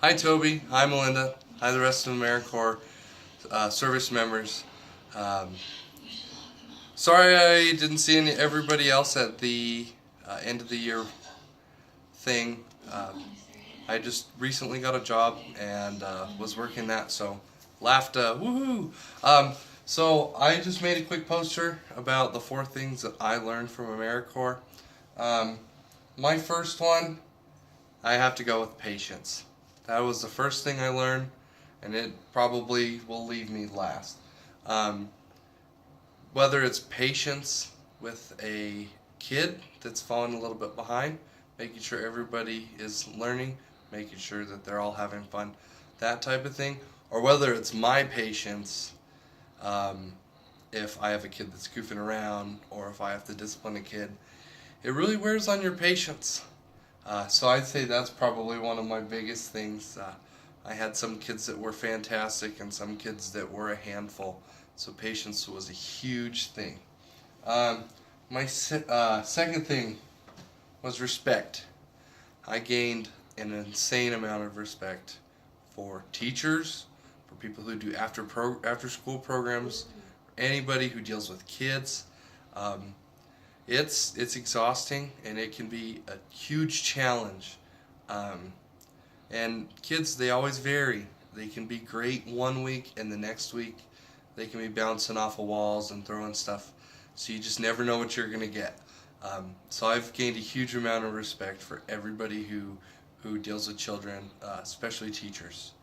Hi Toby, hi Melinda, hi the rest of AmeriCorps service members. Um, Sorry I didn't see everybody else at the end of the year thing. I just recently got a job and was working that, so laughed, woohoo! So I just made a quick poster about the 4 things that I learned from AmeriCorps. My first one, I have to go with patience. That was the first thing I learned, and it probably will leave me last. Um, Whether it's patience with a kid that's falling a little bit behind, making sure everybody is learning, making sure that they're all having fun, that type of thing, or whether it's my patience if I have a kid that's goofing around or if I have to discipline a kid. It really wears on your patience. So I'd say that's probably one of my biggest things. I had some kids that were fantastic and some kids that were a handful. So patience was a huge thing. My second thing was respect. I gained an insane amount of respect for teachers, for people who do after school programs, anybody who deals with kids. It's exhausting and it can be a huge challenge. And kids, they always vary. They can be great one week and the next week they can be bouncing off of walls and throwing stuff. So you just never know what you're going to get. So I've gained a huge amount of respect for everybody who deals with children, especially teachers.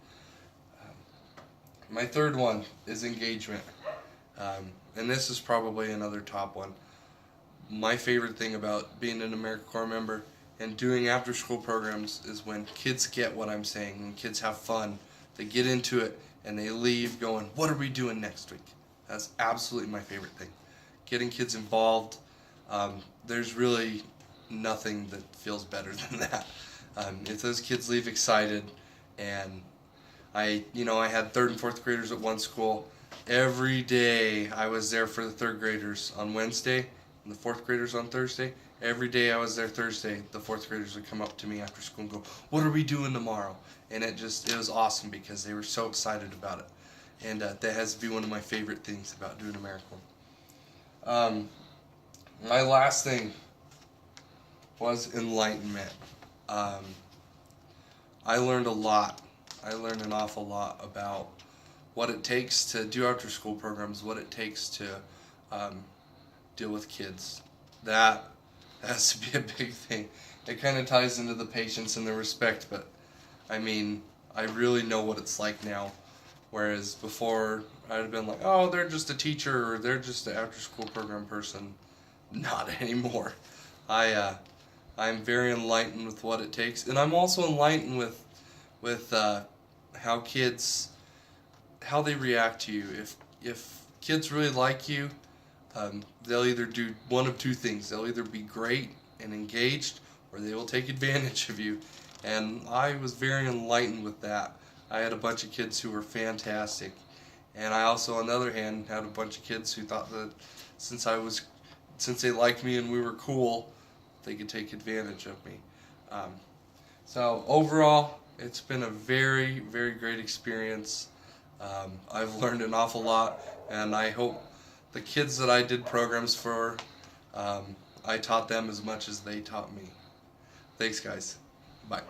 My third one is engagement. And this is probably another top one. My favorite thing about being an AmeriCorps member and doing after school programs is when kids get what I'm saying, when kids have fun, they get into it and they leave going, what are we doing next week? That's absolutely my favorite thing. Getting kids involved, there's really nothing that feels better than that. If those kids leave excited, and I had 3rd and 4th graders at one school. Every day I was there for the 3rd graders on Wednesday and the 4th graders on Thursday. Every day I was there Thursday, the 4th graders would come up to me after school and go, what are we doing tomorrow? And it was awesome because they were so excited about it. And that has to be one of my favorite things about doing AmeriCorps. My last thing was enlightenment. I learned a lot. I learned an awful lot about what it takes to do after school programs, what it takes to deal with kids. That has to be a big thing. It kind of ties into the patience and the respect, but I mean, I really know what it's like now. Whereas before, I'd have been like, oh, they're just a teacher or they're just an after school program person. Not anymore. I'm very enlightened with what it takes, and I'm also enlightened with how kids, how they react to you. If kids really like you, they'll either do one of 2 things. They'll either be great and engaged, or they will take advantage of you. And I was very enlightened with that. I had a bunch of kids who were fantastic, and I also, on the other hand, had a bunch of kids who thought that since they liked me and we were cool, they could take advantage of me. So overall, it's been a very, very great experience. I've learned an awful lot, and I hope the kids that I did programs for, I taught them as much as they taught me. Thanks, guys. Bye.